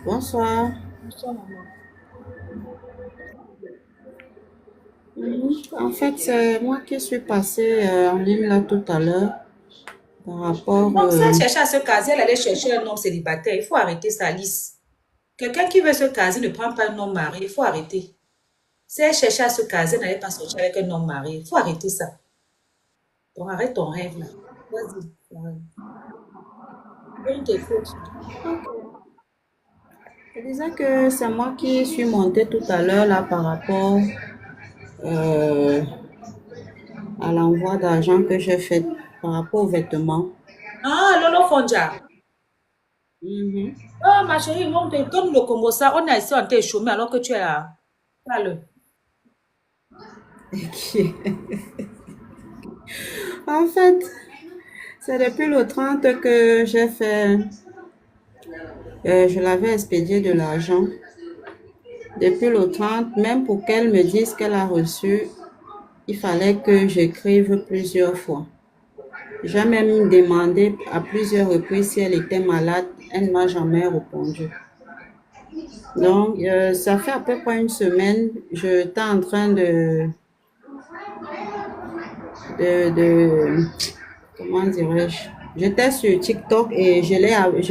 Bonsoir. Bonsoir, maman. En fait, c'est moi qui suis passée en ligne là tout à l'heure par rapport. Donc, si elle cherchait à se caser, elle allait chercher un homme célibataire. Il faut arrêter ça, Alice. Quelqu'un qui veut se caser ne prend pas un homme marié. Il faut arrêter. Si elle cherchait à se caser, elle n'allait pas sortir avec un homme marié. Il faut arrêter ça. Donc, arrête ton rêve là. Vas-y. On t'écoute. Je disais que c'est moi qui suis montée tout à l'heure là par rapport euh, à l'envoi d'argent que j'ai fait par rapport aux vêtements. Ah, Lolo Fonja. Mhm. Ah, ma chérie, on te donne le combo ça. On est ici en train de chômer alors que tu es à. Parle. En fait, c'est depuis le 30 que j'ai fait, je l'avais expédié de l'argent. Depuis le 30, même pour qu'elle me dise qu'elle a reçu, il fallait que j'écrive plusieurs fois. J'ai même demandé à plusieurs reprises si elle était malade. Elle ne m'a jamais répondu. Donc, ça fait à peu près une semaine, j'étais en train de comment dirais-je, j'étais sur TikTok et je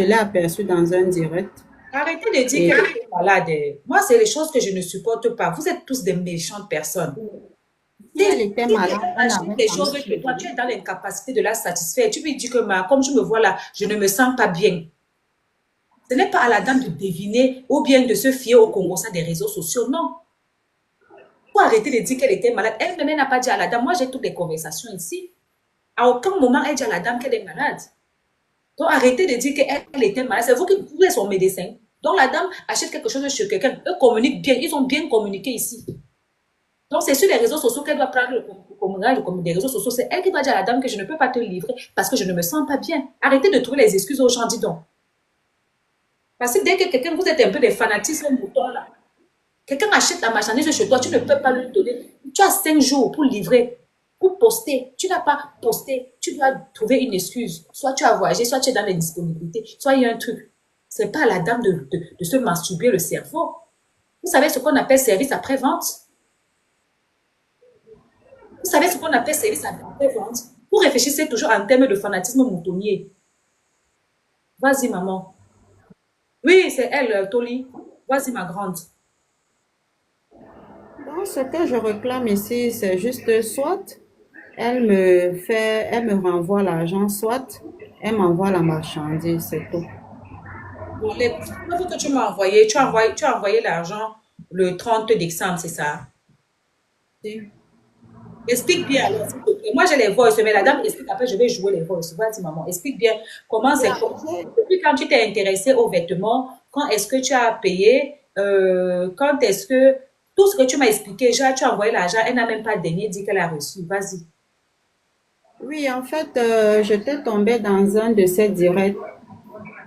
l'ai aperçu dans un direct. Arrêtez de dire Et qu'elle est malade. Moi, c'est les choses que je ne supporte pas. Vous êtes tous des méchantes personnes. si elle était Si malade, quelqu'un elle achète n'avait des pas choses mis chez de toi, tu doute. es dans l'incapacité de la satisfaire. Tu lui dis que comme tu me vois là, je ne me sens pas bien. Ce n'est pas à la dame de deviner ou bien de se fier au Congo ça des réseaux sociaux. Non. Il faut arrêter de dire qu'elle était malade. Elle-même elle n'a pas dit à la dame. Moi, j'ai toutes les conversations ici. À aucun moment, elle dit à la dame qu'elle est malade. Donc, arrêtez de dire qu'elle était malade. C'est vous qui pouvez son médecin. Donc, la dame achète quelque chose chez quelqu'un. Eux communiquent bien. Ils ont bien communiqué ici. Donc, c'est sur les réseaux sociaux qu'elle doit prendre le des réseaux sociaux. C'est elle qui doit dire à la dame que je ne peux pas te livrer parce que je ne me sens pas bien. Arrêtez de trouver les excuses aux gens, dis donc. Parce que dès que quelqu'un, vous êtes un peu des fanatismes moutons là. Quelqu'un achète la marchandise chez toi, tu ne peux pas lui donner. Tu as 5 jours pour livrer, pour poster. Tu n'as pas posté. Tu dois trouver une excuse. Soit tu as voyagé, soit tu es dans les disponibilités, soit il y a un truc. C'est pas à la dame de se masturber le cerveau. Vous savez ce qu'on appelle service après-vente? Vous savez ce qu'on appelle service après-vente? Vous réfléchissez toujours en termes de fanatisme moutonnier. Vas-y, maman. Oui, c'est elle, Toli. Vas-y, ma grande. Donc, ce que je réclame ici, c'est juste soit elle me renvoie l'argent, soit elle m'envoie la marchandise, c'est tout. Bon, les preuves que tu m'as tu as envoyé l'argent le 30 décembre, c'est ça? Si. Explique bien alors, s'il te plaît. Moi, j'ai les voices, mais la dame explique après, je vais jouer les voices. Vas-y, maman, explique bien comment c'est. Depuis quand tu t'es intéressé aux vêtements, quand est-ce que tu as payé, quand est-ce que. Tout ce que tu m'as expliqué, déjà, tu as envoyé l'argent, elle n'a même pas daigné dire qu'elle a reçu. Vas-y. Oui, en fait, j'étais tombée dans un de ces directs.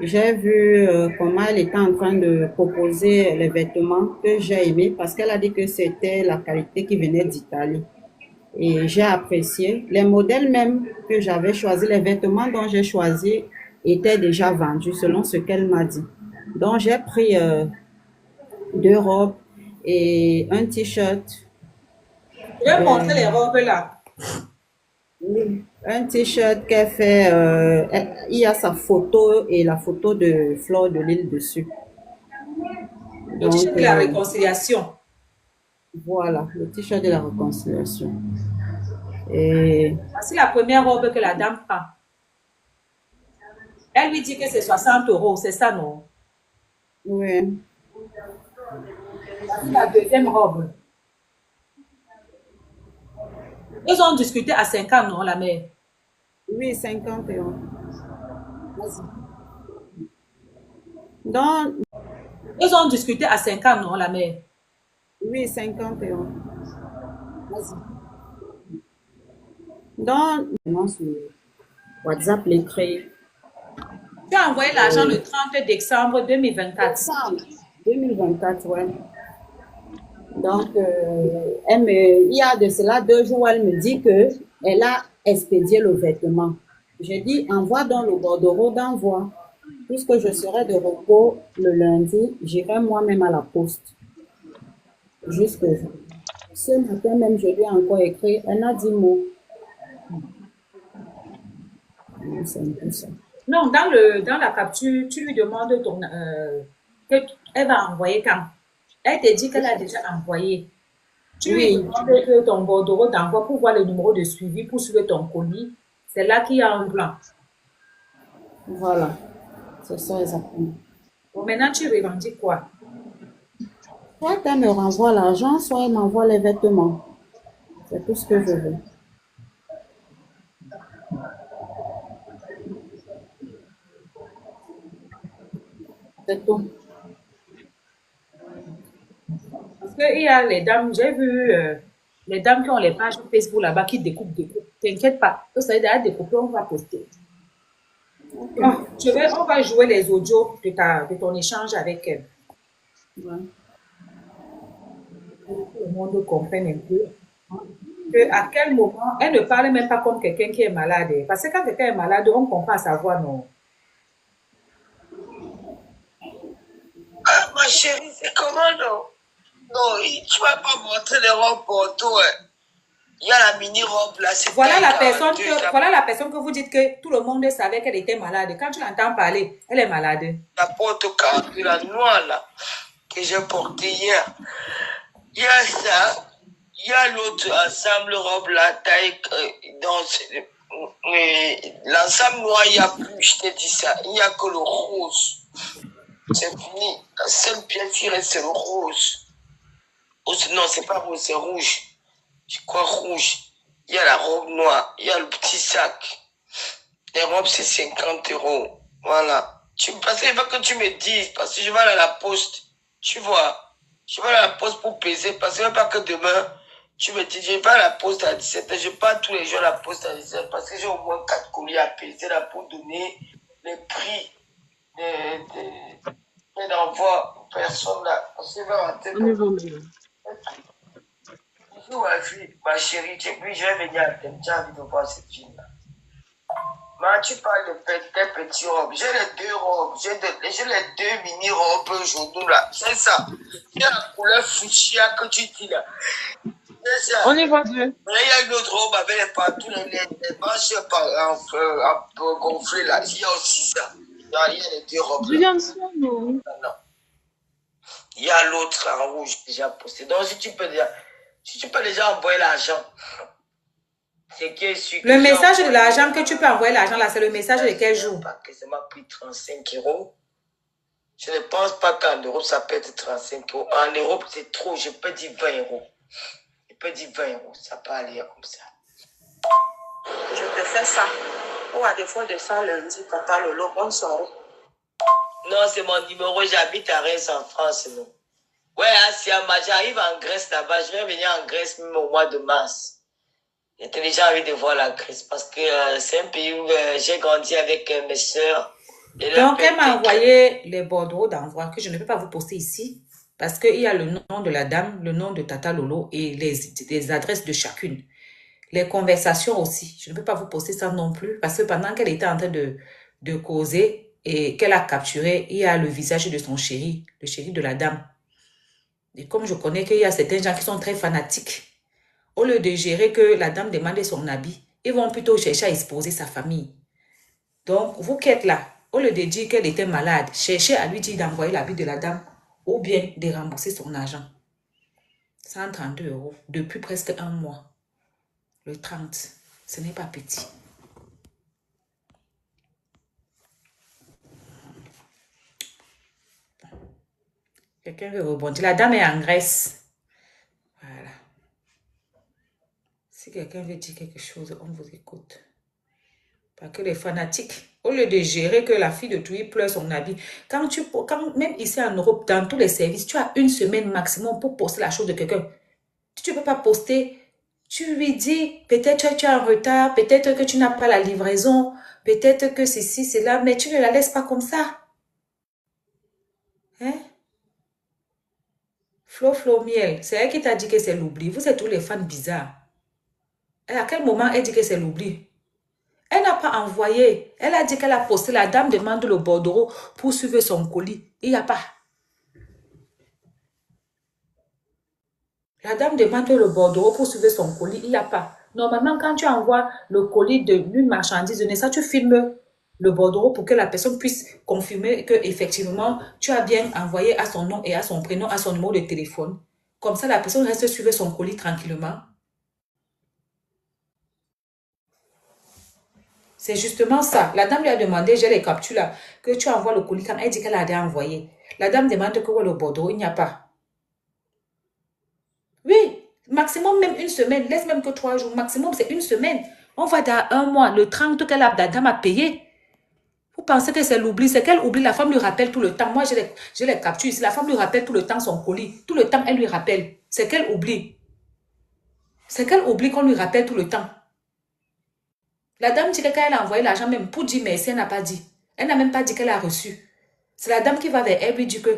J'ai vu comment elle était en train de proposer les vêtements que j'ai aimés parce qu'elle a dit que c'était la qualité qui venait d'Italie. Et j'ai apprécié. Les modèles même que j'avais choisis, les vêtements dont j'ai choisi étaient déjà vendus selon ce qu'elle m'a dit. Donc j'ai pris 2 robes et un t-shirt. Je vais montrer les euh, robes là. un t-shirt qu'elle fait, il y a sa photo et la photo de Fleur de Lille dessus. Le Donc t-shirt de la réconciliation. voilà, le t-shirt de la réconciliation. Et Voici la première robe que la dame prend. Elle lui dit que c'est 60 euros, c'est ça, non? ouais, Voici la deuxième robe. Ils ont discuté à 50, non, la mère? oui, 51. Vas-y. Donc, Ils ont discuté à 50, non, la mère? oui, 51. Vas-y. Donc, non, sur WhatsApp, l'écrit Tu as envoyé l'argent le 30 décembre 2024. décembre 2024, ouais. Donc, il y a de cela 2 jours, elle me dit que elle a expédié le vêtement. J'ai dit, envoie dans le bordereau d'envoi. Puisque je serai de repos le lundi, j'irai moi-même à la poste jusque ce matin même, je lui ai encore écrit, elle a 10 mots. C'est un peu ça. Non, dans la capture, tu lui demandes elle va envoyer quand. Elle te dit qu'elle a déjà envoyé. Tu lui Oui, demandes que ton bordereau d'envoi pour voir le numéro de suivi pour suivre ton colis. C'est là qu'il y a un plan. voilà, c'est ça exactement. Bon, maintenant, tu revendiques quoi? Soit elle me renvoie l'argent, soit elle m'envoie les vêtements. C'est tout ce que je veux. C'est tout. Parce qu'il y a les dames, j'ai vu les dames qui ont les pages Facebook là-bas qui découpent. T'inquiète pas, ça va être découpé, on va poster. Bon, on va jouer les audios de ton échange avec elle. Ouais. Pour que le monde comprenne un peu. Que à quel moment, elle ne parle même pas comme quelqu'un qui est malade. Parce que quand quelqu'un est malade, on comprend sa voix, non. Ah, ma chérie, c'est comment non? Non, tu vas pas montrer les robes pour toi. Il y a la mini-robe là, c'est Voilà taille la personne 42. voilà la personne que vous dites que tout le monde savait qu'elle était malade. Quand tu l'entends parler, elle est malade. La porte 42, la noire là, que j'ai portée hier. Il y a ça, il y a l'autre ensemble robe là, taille. L'ensemble noir, il n'y a plus, je t'ai dit ça. Il n'y a que le rose. C'est fini. La seule pièce qui reste, c'est le rose. Non, c'est pas rose, c'est rouge. Je crois rouge. Il y a la robe noire. Il y a le petit sac. Les robes, c'est 50 euros. Voilà. Parce qu'il faut que tu me dises, parce que je vais aller à la poste. Tu vois. Je vais aller à la poste pour peser, parce que je veux pas que demain, tu me dis, je vais à la poste à 17h. Je pars tous les jours à la poste à 17h, parce que j'ai au moins 4 colis à peser là pour donner les prix d'envoi aux personnes là. Parce que je vais rentrer comme bonjour ma chérie, puis je vais venir à thème, j'ai envie de voir cette fille-là. Mais tu parles de tes petits robes. J'ai les deux robes, j'ai les deux mini-robes aujourd'hui là. C'est ça. Il y a la couleur fuchsia que tu dis là. C'est ça. On y va deux. Mais il y a une autre robe avec les partout, les manches gonflées là. Il y a aussi ça. Il y a les deux robes là. Regarde ça, non. Non. Il y a l'autre en rouge déjà posté. Donc si tu peux déjà envoyer l'argent. Le message de l'argent que tu peux envoyer l'argent là, c'est le message de quel jour? Que ça m'a pris 35 euros. Je ne pense pas qu'en Europe, ça peut être 35 euros. En Europe, c'est trop. Je peux dire 20 euros. Je peux dire 20 euros. Ça peut aller comme ça. Je te fais ça. Ou à défaut de ça, lundi, papa Lolo, bonne soirée. Non, c'est mon numéro. J'habite à Reims en France. Non. Ouais, j'arrive en Grèce là-bas. Je vais venir en Grèce même au mois de mars. J'ai déjà envie de voir la Grèce parce que c'est un pays où j'ai grandi avec mes soeurs. Donc, elle m'a envoyé les bordereaux d'envoi que je ne peux pas vous poster ici parce qu'il y a le nom de la dame, le nom de Tata Lolo et les adresses de chacune. Les conversations aussi. Je ne peux pas vous poster ça non plus parce que pendant qu'elle était en train de causer et qu'elle a capturé, il y a le visage de son chéri, le chéri de la dame. Et comme je connais qu'il y a certains gens qui sont très fanatiques, au lieu de gérer que la dame demande son habit, ils vont plutôt chercher à exposer sa famille. Donc, vous qui êtes là, au lieu de dire qu'elle était malade, cherchez à lui dire d'envoyer l'habit de la dame ou bien de rembourser son argent. 132 euros depuis presque un mois. Le 30, ce n'est pas petit. Quelqu'un veut rebondir. La dame est en Grèce. Voilà. Si quelqu'un veut dire quelque chose, on vous écoute. Parce que les fanatiques, au lieu de gérer que la fille de Touy pleure son habit, même ici en Europe, dans tous les services, tu as une semaine maximum pour poster la chose de quelqu'un. Tu ne peux pas poster. Tu lui dis, peut-être que tu es en retard, peut-être que tu n'as pas la livraison, peut-être que ceci, cela, mais tu ne la laisses pas comme ça. Hein? Flo Miel, c'est elle qui t'a dit que c'est l'oubli. Vous êtes tous les fans bizarres. Et à quel moment elle dit que c'est l'oubli? Elle n'a pas envoyé. Elle a dit qu'elle a posté. La dame demande le bordereau pour suivre son colis. Il n'y a pas. La dame demande le bordereau pour suivre son colis. Il n'y a pas. Normalement, quand tu envoies le colis d'une marchandise, de ça, tu filmes le bordereau pour que la personne puisse confirmer que effectivement tu as bien envoyé à son nom et à son prénom, à son numéro de téléphone. Comme ça, la personne reste suivre son colis tranquillement. C'est justement ça. La dame lui a demandé, j'ai les captures là, que tu envoies le colis quand elle dit qu'elle a déjà envoyé. La dame demande que le bordereau, il n'y a pas. Oui, maximum même une semaine. Laisse même que 3 jours. Maximum, c'est une semaine. On va dans un mois. Le 30 que la dame a payé. Vous pensez que c'est l'oubli. C'est qu'elle oublie. La femme lui rappelle tout le temps. Moi, je les capture ici. La femme lui rappelle tout le temps son colis. Tout le temps, elle lui rappelle. C'est qu'elle oublie. C'est qu'elle oublie qu'on lui rappelle tout le temps. La dame dit que quand elle a envoyé l'argent, même pour dire merci, elle n'a pas dit. Elle n'a même pas dit qu'elle a reçu. C'est la dame qui va vers elle lui dit que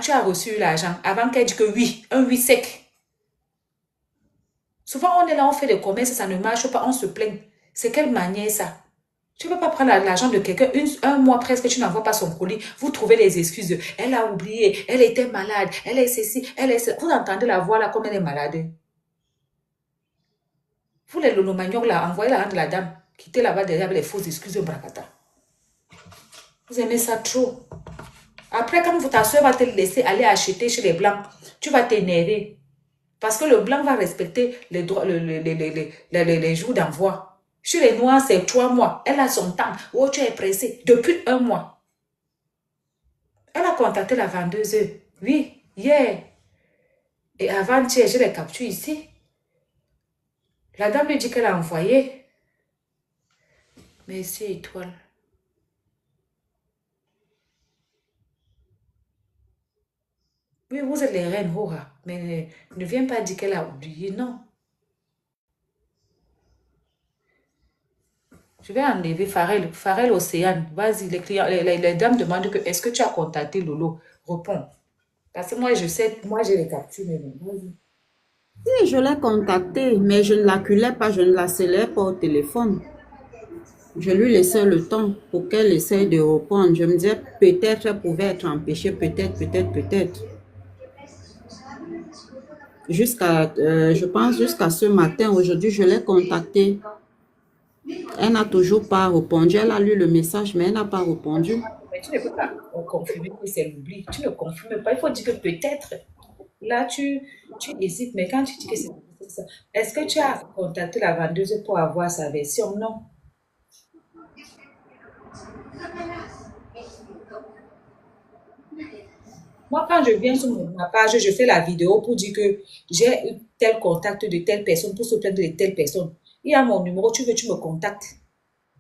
tu as reçu l'argent. Avant qu'elle dise que oui, un oui sec. Souvent, on est là, on fait des commerces, ça ne marche pas, on se plaint. C'est quelle manière ça? Tu ne peux pas prendre l'argent de quelqu'un, un mois presque, tu n'envoies pas son colis. Vous trouvez les excuses. Elle a oublié, elle était malade, elle est ceci, elle est ceci. Vous entendez la voix là comme elle est malade. Vous les lonomagnocs là, envoyez l'argent de la dame. Quittez là-bas derrière avec les fausses excuses au bracata. Vous aimez ça trop. Après, quand ta soeur va te laisser aller acheter chez les Blancs, tu vas t'énerver. Parce que le Blanc va respecter les jours d'envoi. Chez les Noirs, c'est 3 mois. Elle a son temps. Oh, tu es pressé. Depuis 1 mois. Elle a contacté la vendeuse. Oui, hier. Et avant-hier, je les capture ici. La dame lui dit qu'elle a envoyé. Merci, étoile. Oui, vous êtes les reines, Hora. Mais ne viens pas dire qu'elle a oublié, non. Je vais enlever Pharrell Océane. Vas-y, les dames demandent que est-ce que tu as contacté Lolo? Réponds. Parce que moi, je sais, moi, j'ai les captures. Mais vas-y. Si, je l'ai contactée, mais je ne l'acculais pas, je ne la scellais pas au téléphone. Je lui laissais le temps pour qu'elle essaye de répondre. Je me disais, peut-être elle pouvait être empêchée, peut-être. Je pense jusqu'à ce matin, aujourd'hui, je l'ai contactée. Elle n'a toujours pas répondu. Elle a lu le message, mais elle n'a pas répondu. Mais tu ne peux pas confirmer que c'est l'oubli. Tu ne confirmes pas. Il faut dire que peut-être. Là, tu hésites, mais quand tu dis que c'est ça, est-ce que tu as contacté la vendeuse pour avoir sa version? Non. Moi, quand je viens sur ma page, je fais la vidéo pour dire que j'ai eu tel contact de telle personne pour se plaindre de telle personne. Il y a mon numéro, tu veux, tu me contactes.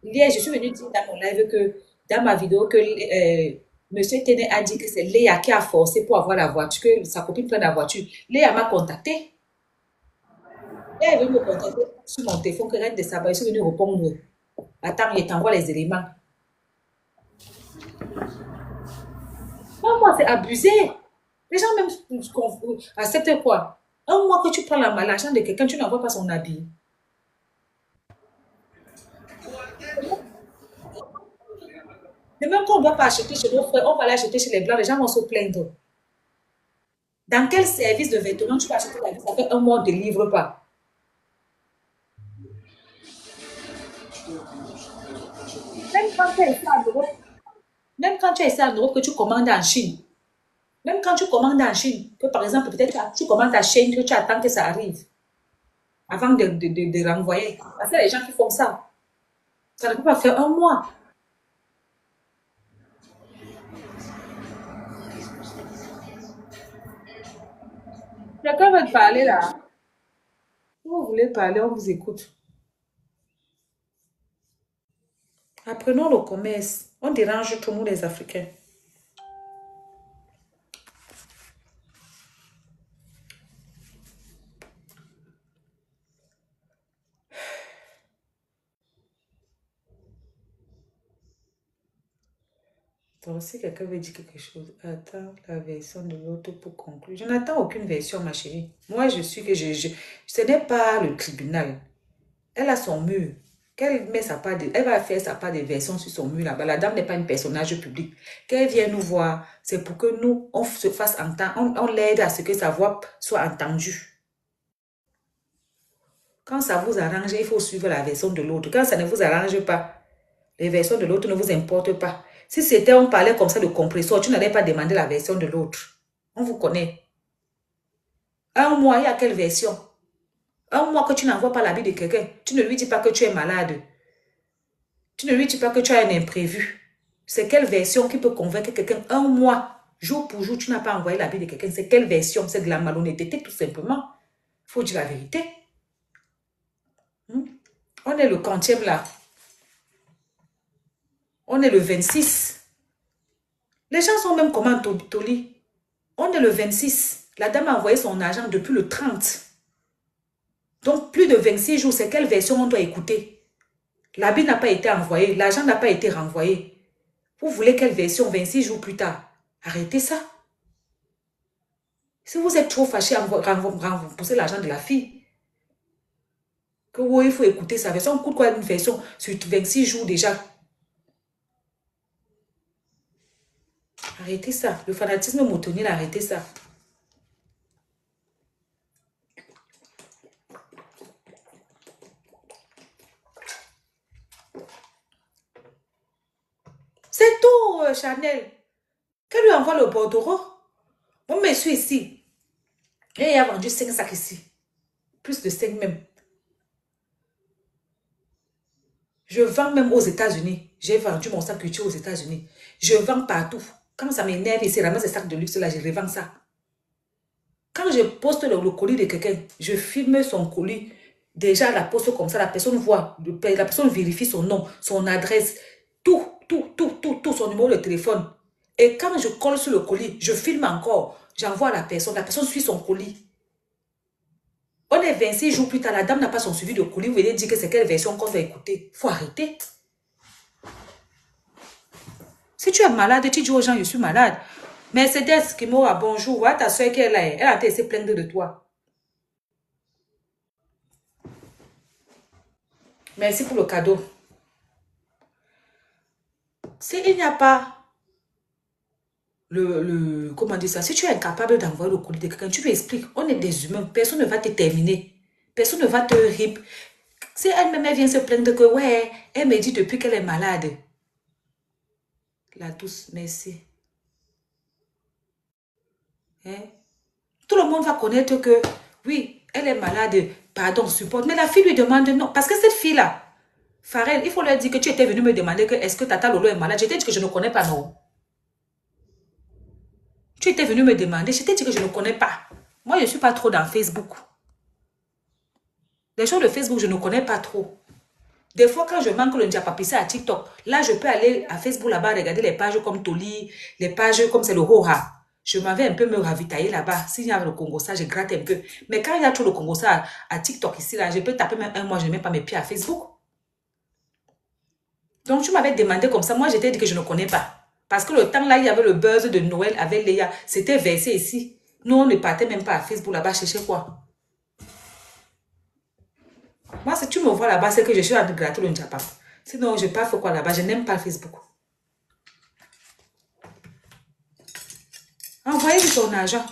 Hier, je suis venue dire dans mon live que, dans ma vidéo, que Monsieur Téné a dit que c'est Léa qui a forcé pour avoir la voiture, que sa copine prenne la voiture. Léa m'a contacté. Elle est venue me contacter sur mon téléphone, que Reine de Saba, je suis venue répondre. Attends, je t'envoie les éléments. Non, moi, c'est abusé. Les gens même acceptent quoi? Un mois que tu prends l'argent de quelqu'un, tu n'envoies pas son habit. Et même quand on ne doit pas acheter chez nos frères, on va l'acheter chez les Blancs, les gens vont se plaindre. Dans quel service de vêtements tu vas acheter la vie? Ça fait 1 mois, on ne te livre pas. Même quand tu es ici en Europe, même quand tu es ici en Europe, que tu commandes en Chine, même quand tu commandes en Chine, que par exemple, peut-être tu commandes à Chine, que tu attends que ça arrive avant de renvoyer. Parce que les gens qui font ça, ça ne peut pas faire 1 mois. Quelqu'un veut te parler là. Si vous voulez parler, on vous écoute. Apprenons le commerce. On dérange tout le monde, les Africains. Donc, si quelqu'un veut dire quelque chose, attends la version de l'autre pour conclure. Je n'attends aucune version, ma chérie. Moi, je suis que ce n'est pas le tribunal. Elle a son mur. qu'elle met sa part elle va faire sa part de version sur son mur là-bas. La dame n'est pas un personnage public. Qu'elle vienne nous voir, c'est pour que nous, on se fasse entendre, on l'aide à ce que sa voix soit entendue. Quand ça vous arrange, il faut suivre la version de l'autre. Quand ça ne vous arrange pas, les versions de l'autre ne vous importent pas. Si c'était, on parlait comme ça de compresseur, tu n'allais pas demander la version de l'autre. On vous connaît. Un mois, il y a quelle version? Un mois que tu n'envoies pas l'habit de quelqu'un, tu ne lui dis pas que tu es malade. Tu ne lui dis pas que tu as un imprévu. C'est quelle version qui peut convaincre quelqu'un? Un mois, jour pour jour, tu n'as pas envoyé l'habit de quelqu'un. C'est quelle version? C'est de la malhonnêteté, tout simplement. Il faut dire la vérité. On est le quantième là. On est le 26. Les gens sont même comment Toli. On est le 26. La dame a envoyé son argent depuis le 30. Donc, plus de 26 jours, c'est quelle version on doit écouter? L'habit n'a pas été envoyé, l'argent n'a pas été renvoyé. Vous voulez quelle version 26 jours plus tard? Arrêtez ça. Si vous êtes trop fâché à rembourser l'argent de la fille, que oui, il faut écouter sa version. Coûte quoi une version sur 26 jours déjà? Arrêtez ça. Le fanatisme moutonnier, arrêtez ça. C'est tout, Chanel. Qu'elle lui envoie le bordereau. Mon monsieur ici, et il a vendu 5 sacs ici. Plus de 5 même. Je vends même aux États-Unis. J'ai vendu mon sac culture aux États-Unis. Je vends partout. Quand ça m'énerve ici, ramasse ces sacs de luxe là, je revends ça. Quand je poste le colis de quelqu'un, je filme son colis. Déjà, la poste comme ça, la personne voit, la personne vérifie son nom, son adresse, tout, son numéro de téléphone. Et quand je colle sur le colis, je filme encore. J'envoie à la personne suit son colis. On est 26 jours plus tard, la dame n'a pas son suivi de colis. Vous venez dire que c'est quelle version qu'on va écouter. Il faut arrêter. Si tu es malade, tu dis aux gens, je suis malade. Mercedes qui m'a bonjour, voilà ta soeur qui est là. Elle a été se plaindre de toi. Merci pour le cadeau. S'il n'y a pas comment dire ça, si tu es incapable d'envoyer le colis de quelqu'un, tu lui expliques, on est des humains, personne ne va te terminer, personne ne va te rip. Si elle-même vient se plaindre que, ouais, elle me dit depuis qu'elle est malade. La douce, merci. Hein? Tout le monde va connaître que, oui, elle est malade, pardon, supporte. Mais la fille lui demande non, parce que cette fille-là, Farel, il faut leur dire que tu étais venu me demander que est-ce que Tata Lolo est malade. Je t'ai dit que je ne connais pas, non. Tu étais venu me demander, je t'ai dit que je ne connais pas. Moi, je ne suis pas trop dans Facebook. Les choses de Facebook, je ne connais pas trop. Des fois, quand je manque le Ndiapapissa à TikTok, là, je peux aller à Facebook là-bas, regarder les pages comme Toli, les pages comme c'est le Hoha. Je m'en vais un peu me ravitailler là-bas. S'il y a le Congo, ça, je gratte un peu. Mais quand il y a trop le Congo, ça, à TikTok ici, là, je peux taper même un mois, je ne mets pas mes pieds à Facebook. Donc, tu m'avais demandé comme ça. Moi, je t'ai dit que je ne connais pas. Parce que le temps là, il y avait le buzz de Noël avec Léa. C'était versé ici. Nous, on ne partait même pas à Facebook là-bas chercher quoi. Moi, si tu me vois là-bas, c'est que je suis en train de gratter le Ndiapap. Sinon, je ne sais pas faire quoi là-bas. Je n'aime pas Facebook. Envoyez-lui ton argent.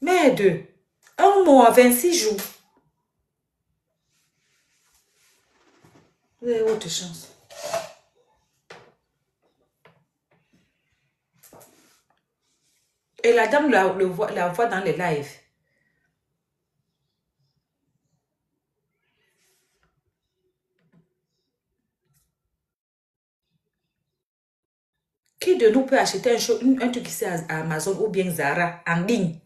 Merde. Un mois, 26 jours. Vous avez autre chance. Et la dame la voit dans les lives. Qui de nous peut acheter un truc ici à Amazon ou bien Zara en ligne?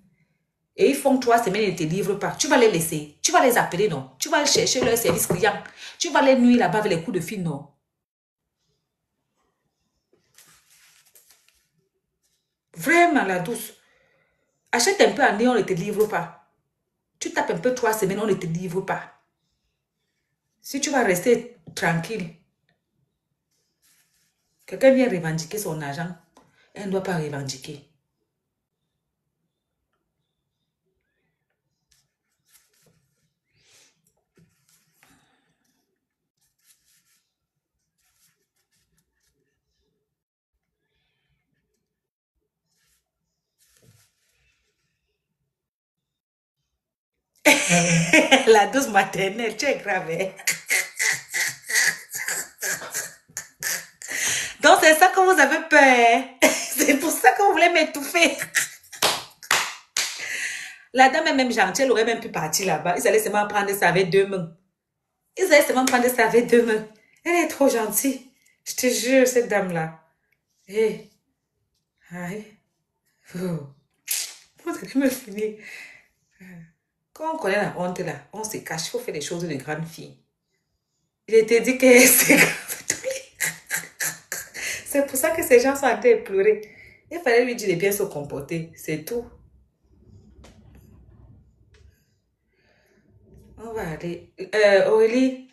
Et ils font 3 semaines et ne te livrent pas. Tu vas les laisser. Tu vas les appeler, non? Tu vas chercher leur service client. Tu vas les nuire là-bas avec les coups de fil, non? Vraiment, la douce. Achète un peu en ligne, on ne te livre pas. Tu tapes un peu 3 semaines, on ne te livre pas. Si tu vas rester tranquille, quelqu'un vient revendiquer son argent, elle ne doit pas revendiquer. La dose maternelle, tu es grave. Hein? Donc, c'est ça que vous avez peur. Hein? C'est pour ça que vous voulez m'étouffer. La dame est même gentille, elle aurait même pu partir là-bas. Ils allaient seulement prendre ça avec 2 mains. Ils allaient seulement prendre ça avec 2 mains. Elle est trop gentille. Je te jure, cette dame-là. Hé. Aïe. Oh. Vous allez me finir. Quand on connaît la honte là, on se cache, il faut faire des choses de grande fille. Il était dit que c'est grave. C'est pour ça que ces gens sont en train de pleurer. Il fallait lui dire de bien se comporter, c'est tout. On va aller. Aurélie.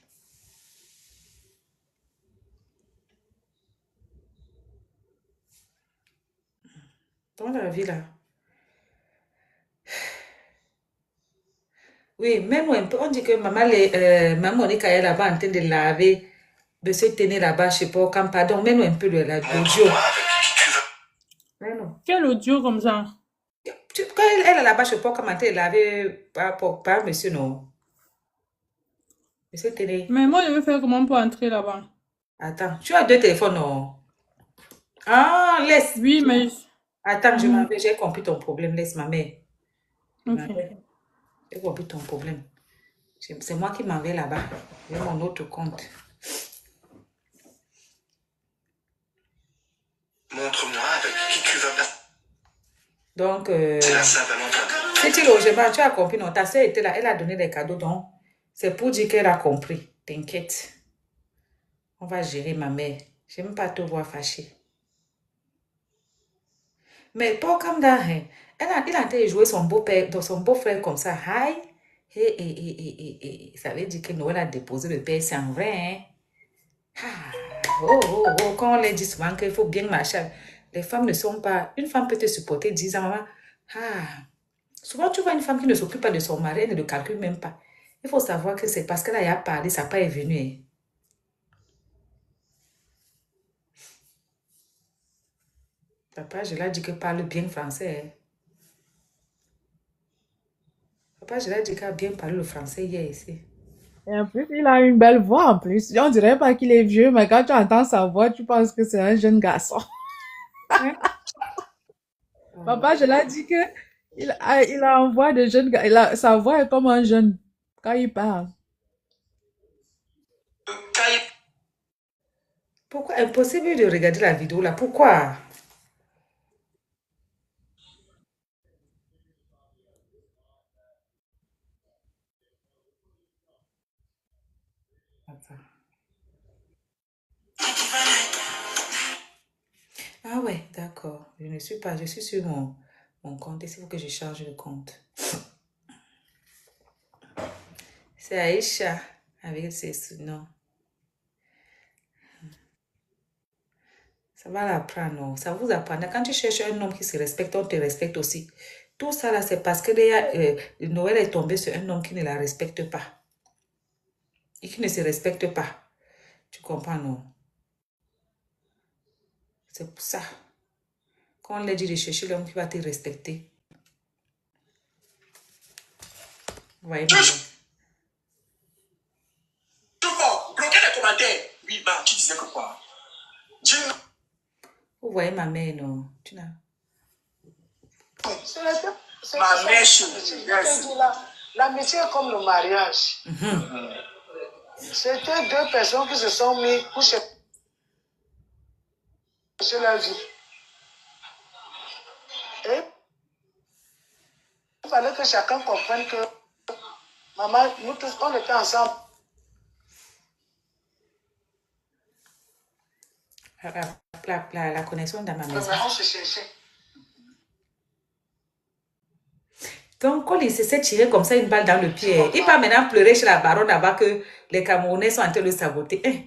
Dans la vie là. Oui, même un peu, on dit que maman Monica est là-bas en train de laver, de se tenir là-bas, je sais pas, quand pardon, mets-nous un peu l'audio. Mets-nous. Quel audio comme ça? Quand elle est là-bas, je sais pas comment elle est lavée par monsieur, non. Monsieur Téné. Mais moi, je vais faire comment pour entrer là-bas? Attends, tu as 2 téléphones, non? Ah, laisse. Oui, mais... Attends, je m'en vais, j'ai compris ton problème, laisse ma mère. Ok. J'ai compris ton problème. C'est moi qui m'en vais là-bas. J'ai mon autre compte. Montre-moi avec qui tu vas passer. Donc, C'est la Saint-Valentin. c'est-il logement, tu as compris, non? Ta soeur était là, elle a donné des cadeaux, donc c'est pour dire qu'elle a compris. T'inquiète. On va gérer ma mère. Je n'aime pas te voir fâchée. Mais pas comme dans, hein. Il a en train de jouer son beau-père, son beau-frère comme ça. Hi. Ça veut dire que Noël a déposé le père, c'est en vrai, hein? Quand on leur dit souvent qu'il faut bien marcher, les femmes ne sont pas... Une femme peut te supporter 10 ans, maman. Souvent, tu vois une femme qui ne s'occupe pas de son mari, elle ne le calcule même pas. Il faut savoir que c'est parce qu'elle a parlé, ça n'a pas est venu. Hein. Papa, je l'ai dit que parle bien français. Hein. Papa, je l'ai dit qu'elle a bien parlé le français hier ici. Et en plus, il a une belle voix en plus. On dirait pas qu'il est vieux, mais quand tu entends sa voix, tu penses que c'est un jeune garçon. Hein? Papa, je l'ai dit que il a une voix de jeune garçon. Sa voix est comme un jeune quand il parle. Pourquoi? Impossible de regarder la vidéo là. Pourquoi? Ah ouais, d'accord. Je ne suis pas, je suis sur mon compte. Il faut que je change le compte. C'est Aïcha avec ses non. Ça va l'apprendre, non? Ça vous apprend. Quand tu cherches un homme qui se respecte, on te respecte aussi. Tout ça là, c'est parce que Noël est tombé sur un homme qui ne la respecte pas. Et qui ne se respecte pas. Tu comprends, non? C'est pour ça. Quand on leur dit de chercher l'homme qui va te respecter. Vous voyez, maman? Bloquez les commentaires. Oui, bah, tu disais que quoi? Dieu. Vous voyez ma mère, non? Tu n'as... Ma mère chérie. L'amitié est comme le mariage. C'était 2 personnes qui se sont mis pour chercher la vie. Et il fallait que chacun comprenne que maman, nous tous, on était ensemble. La connexion dans ma maison. On se cherchait. Donc, quand il se s'est tiré comme ça une balle dans le pied, il va maintenant pleurer chez la baronne là-bas que les Camerounais sont en train de le saboter. Hein?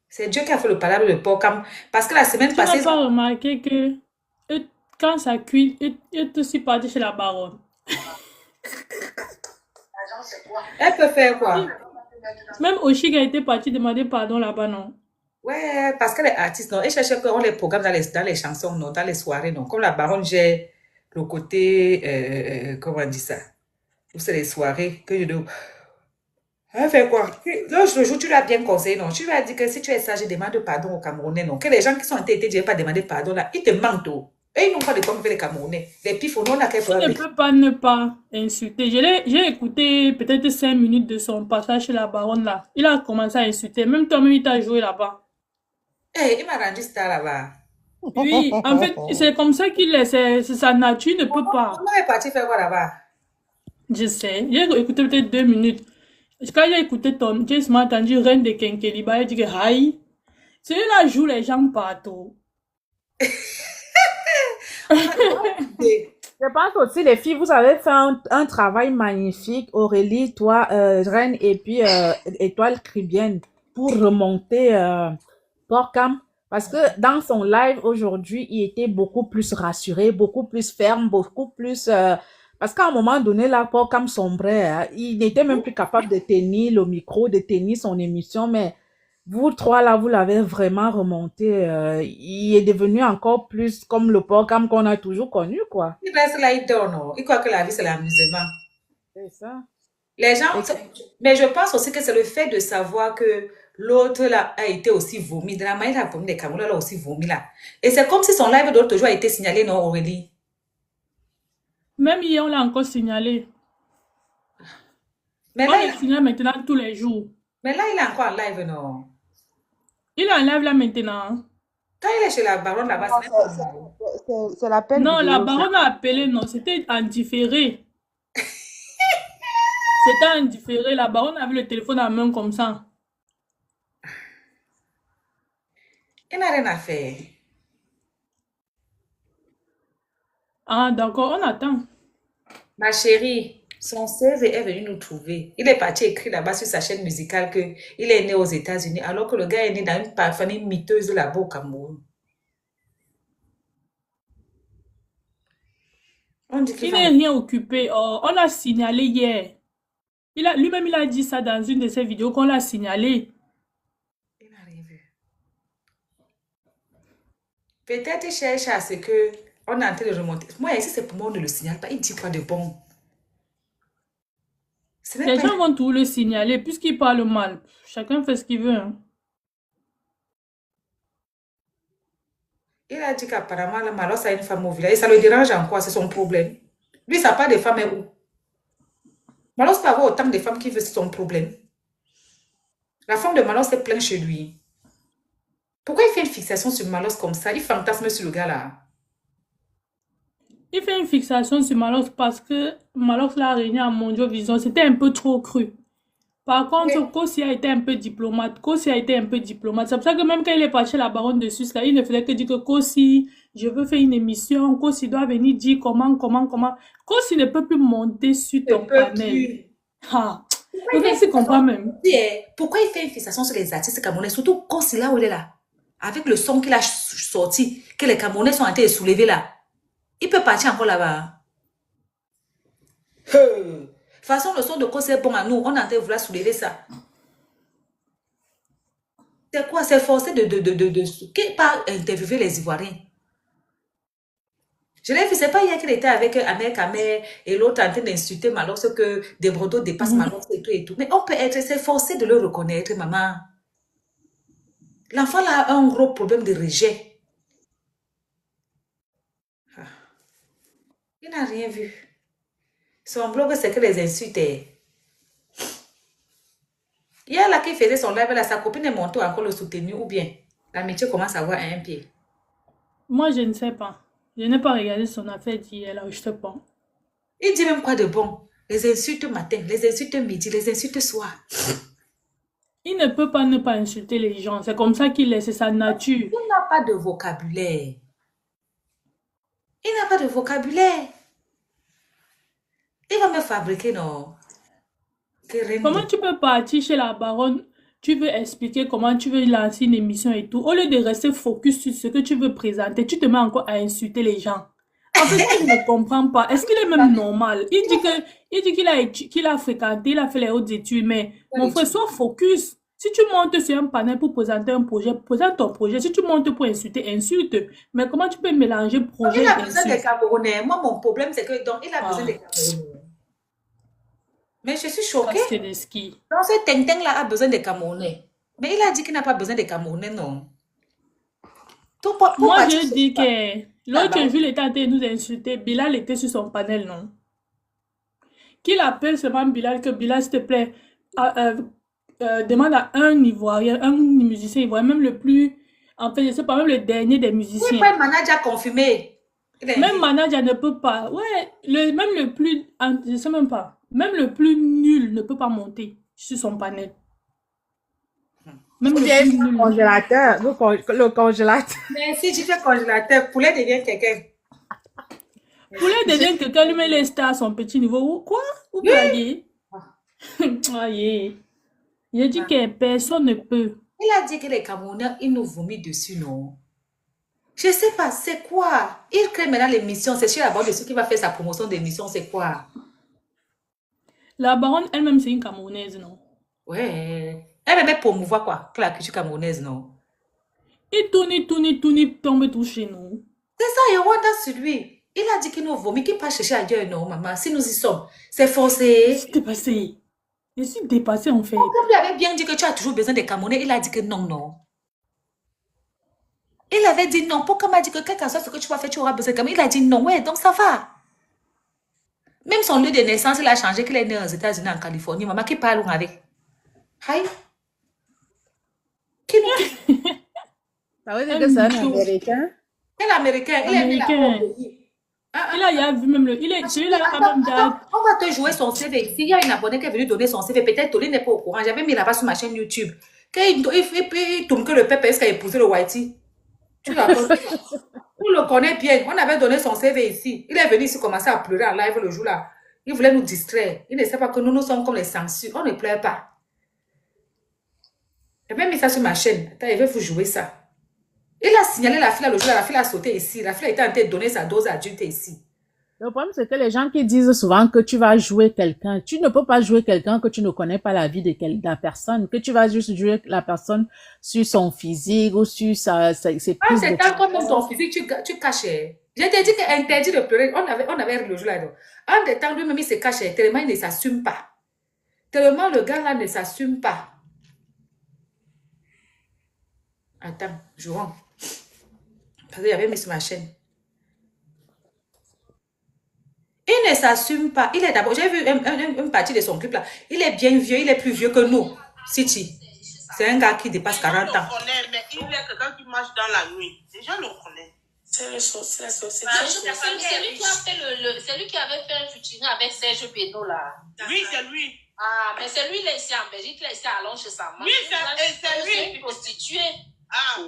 C'est Dieu qui a fait le palabre de porc. Parce que la semaine passée... Tu n'as pas remarqué que quand ça cuit, il est aussi parti chez la baronne. Elle peut faire quoi? Même Oshig a été parti demander pardon là-bas, non? Ouais, parce qu'elle est artiste, non? Elle cherchait qu'on les programme dans les chansons, non? Dans les soirées, non? Comme la baronne, j'ai le côté... comment on dit ça? c'est les soirées que je dois. Elle fait quoi? L'autre jour, tu l'as bien conseillé, non? Tu lui as dit que si tu es sage, demande pardon aux Camerounais, non? Que les gens qui sont entêtés ne pas demander pardon, là, ils te mentent, oh. Et ils n'ont pas de comme les Camerounais. Les pifs, on a qu'à Tu ne peux pas ne pas insulter. J'ai écouté peut-être 5 minutes de son passage chez la baronne là. Il a commencé à insulter. Même toi-même, il t'a joué là-bas. Eh, il m'a rendu star là-bas. Oui, en fait, c'est comme ça qu'il est. C'est sa nature, il ne peut pas. Comment est parti faire quoi là-bas? Je sais. J'ai écouté peut-être 2 minutes. Quand j'ai écouté ton, j'ai entendu Reine de Kenkeliba, il dit que aïe, celui-là joue les gens partout. Je pense aussi, les filles, vous avez fait un travail magnifique, Aurélie, toi, Reine, et puis Étoile Cribienne, pour remonter Porcam. Parce que dans son live aujourd'hui, il était beaucoup plus rassuré, beaucoup plus ferme, beaucoup plus... parce qu'à un moment donné, là, Porcam sombrait. Hein, il n'était même plus capable de tenir le micro, de tenir son émission, mais vous trois, là, vous l'avez vraiment remonté. Il est devenu encore plus comme le Porcam qu'on a toujours connu, quoi. Il reste là, il dort, non? Il croit que la vie, c'est l'amusement. C'est ça. Les gens... Mais je pense aussi que c'est le fait de savoir que l'autre là a été aussi vomi. De la manière dont il a vomi, les Camerounais l'ont aussi vomi là. Et c'est comme si son live d'autre jour a été signalé, non, Aurélie? Même hier, on l'a encore signalé. Mais On là, le signale maintenant tous les jours. il est encore en live, non? Il est en live là maintenant. Quand il est chez la baronne là-bas, C'est l'appel Non, vidéo, la ça. baronne a appelé, non, c'était en différé. C'était en différé. La baronne avait le téléphone à la main comme ça. il n'a rien à faire. Ah, d'accord, on attend. Ma chérie, son CV est venu nous trouver. Il est parti écrire là-bas sur sa chaîne musicale qu'il est né aux États-Unis, alors que le gars est né dans une famille miteuse là-bas au Cameroun. On dit qu'il Il va... n'est rien occupé. Oh, on l'a signalé hier. Lui-même, il a dit ça dans une de ses vidéos qu'on l'a signalé. Il n'a rien vu. Peut-être il cherche à ce que on est en train de remonter. Moi, si c'est pour moi, on ne le signale pas. Il dit quoi de bon? Ce n'est Les pas... gens vont tout le signaler puisqu'il parle mal. Chacun fait ce qu'il veut. Hein. Il a dit qu'apparemment, la Malos a une femme au village. Et ça le dérange en quoi? C'est son problème. Lui, ça n'a pas de femme est où? Malos peut avoir autant de femmes qui veut, c'est son problème. La femme de Malos est pleine chez lui. Pourquoi il fait une fixation sur Malos comme ça? Il fantasme sur le gars là. Il fait une fixation sur Malox parce que Malox l'a régné à Mondio Vision. C'était un peu trop cru. Par contre, Kossi a été un peu diplomate. C'est pour ça que même quand il est parti à la baronne de Suisse, là, il ne faisait que dire que Kossi, je veux faire une émission. Kossi doit venir dire comment. Kossi ne peut plus monter sur ton panel. Ah, je comprends même. Pourquoi il fait une fixation sur les artistes camerounais? Surtout Kossi là où il est là. Avec le son qu'il a sorti, que les Camerounais sont en train de soulever là. Il peut partir encore là-bas. De toute façon, le son de Kossi est bon à nous. On est en train de vouloir soulever ça. C'est quoi? C'est forcé de pas interviewer les Ivoiriens. Je l'ai vu, c'est pas hier qu'il était avec Ahmed Kamer et l'autre en train d'insulter Malox que des brodos dépassent Malox et tout. Mais on peut être, c'est forcé de le reconnaître, maman. L'enfant là a un gros problème de rejet. Il n'a rien vu. Son blog, c'est que les insultes. Hier, là, qui faisait son live, là, sa copine est montée encore le soutenir ou bien l'amitié commence à avoir un pied. Moi, je ne sais pas. Je n'ai pas regardé son affaire d'hier, là, je sais pas. Il dit même quoi de bon? Les insultes matin, les insultes midi, les insultes soir. Il ne peut pas ne pas insulter les gens. C'est comme ça qu'il est, c'est sa nature. Il n'a pas de vocabulaire. Il n'a pas de vocabulaire. Il va me fabriquer, non? Comment tu peux partir chez la baronne? Tu veux expliquer comment tu veux lancer une émission et tout. Au lieu de rester focus sur ce que tu veux présenter, tu te mets encore à insulter les gens. En fait, je ne comprends pas. Est-ce qu'il est même normal? Il dit qu'il a fréquenté, il a fait les hautes études, mais mon frère, sois focus. Si tu montes sur un panel pour présenter un projet, présente ton projet. Si tu montes pour insulter, insulte. Mais comment tu peux mélanger projet et insulte? Il a besoin des Camerounais. Moi, mon problème, c'est que donc, il a besoin des Camerounais. Mais je suis choquée. Casque de ski. Donc, ce Tintin-là a besoin des Camerounais. Mais il a dit qu'il n'a pas besoin des Camerounais, non. Moi, je dis que l'autre jour, il était en train de nous insulter. Bilal était sur son panel, non? Qu'il appelle seulement Bilal, que Bilal, s'il te plaît, demande à un Ivoirien, un musicien ivoirien, même le plus, en fait, je sais pas, même le dernier des musiciens. Oui, pas manager confirmé. Même manager ne peut pas. Ouais, même le plus, je sais même pas, même le plus nul ne peut pas monter sur son panel. Même le congélateur, le congélateur. Mais si tu fais congélateur, poulet devient quelqu'un. Poulet devient quelqu'un, lui met les stars à son petit niveau. Quoi? Vous blaguez? Aïe. J'ai dit que personne ne peut. Il a dit que les Camerounais, ils nous vomissent dessus, non? Je sais pas, c'est quoi? Il crée maintenant l'émission, c'est chez la bande de ceux qui va faire sa promotion d'émission, c'est quoi? La baronne elle-même, c'est une Camerounaise, non? Ouais. Elle va même promouvoir quoi? Que la culture camerounaise, non? Il tourne, tombe tout chez nous. C'est ça, il y a Wanda sur lui. Il a dit qu'il nous vomit, qu'il pas chercher ailleurs, non, maman. Si nous y sommes, c'est forcé. Je suis dépassée. Je suis dépassée, en fait. Comme tu avais bien dit que tu as toujours besoin des Camerounais, il a dit que non, non. Il avait dit non. Pourquoi m'a dit que quel que soit ce que tu vas faire, tu auras besoin de Camerounais? Il a dit non, ouais, donc ça va. Même son lieu de naissance, il a changé, qu'il est né aux États-Unis, en Californie. Maman, qui parle avec? Hi. Qui nous... Ça veut dire que c'est un Américain? Quel Américain? Il est Américain. Il a vu même le... Il est celui-là quand même date. On va te jouer son CV ici. Il y a une abonnée qui est venue donner son CV. Peut-être Toli n'est pas au courant. J'avais mis là-bas sur ma chaîne YouTube. Quand il tombe que le peuple est-ce qu'il a épousé le Whitey. Tu l'as pas. On le connaît bien. On avait donné son CV ici. Il est venu ici commencer à pleurer en live le jour-là. Il voulait nous distraire. Il ne sait pas que nous sommes comme les censures. On ne pleure pas. J'ai même mis ça sur ma chaîne. Attends, il veut vous jouer ça. Il a signalé la fille le jour-là. La fille a sauté ici. La fille a été en train de donner sa dose adulte ici. Le problème, c'est que les gens qui disent souvent que tu vas jouer quelqu'un, tu ne peux pas jouer quelqu'un que tu ne connais pas la vie de la personne, que tu vas juste jouer la personne sur son physique ou sur ses prises c'est tant comme même ton physique, tu cachais. Je t'ai dit qu'interdit de pleurer. On avait le jour-là. En des temps, lui-même, il se cachait. Tellement il ne s'assume pas. Tellement le gars-là ne s'assume pas. Attends, jouons. Parce qu'il y avait mis sur ma chaîne. Il ne s'assume pas. Il est d'abord, j'ai vu une partie de son clip là. Il est bien vieux, il est plus vieux que nous. Siti. C'est un gars qui dépasse 40 ans. Les gens le connaissent, mais il est que quand tu marches dans la nuit, les gens le connaissent. C'est le société. C'est lui qui avait fait un featuring avec Serge Beno là. Oui, c'est lui. Ah, mais c'est lui, il est ici en Belgique, il est ici à Londres chez sa maman. Oui, c'est lui. Une prostituée. Ah,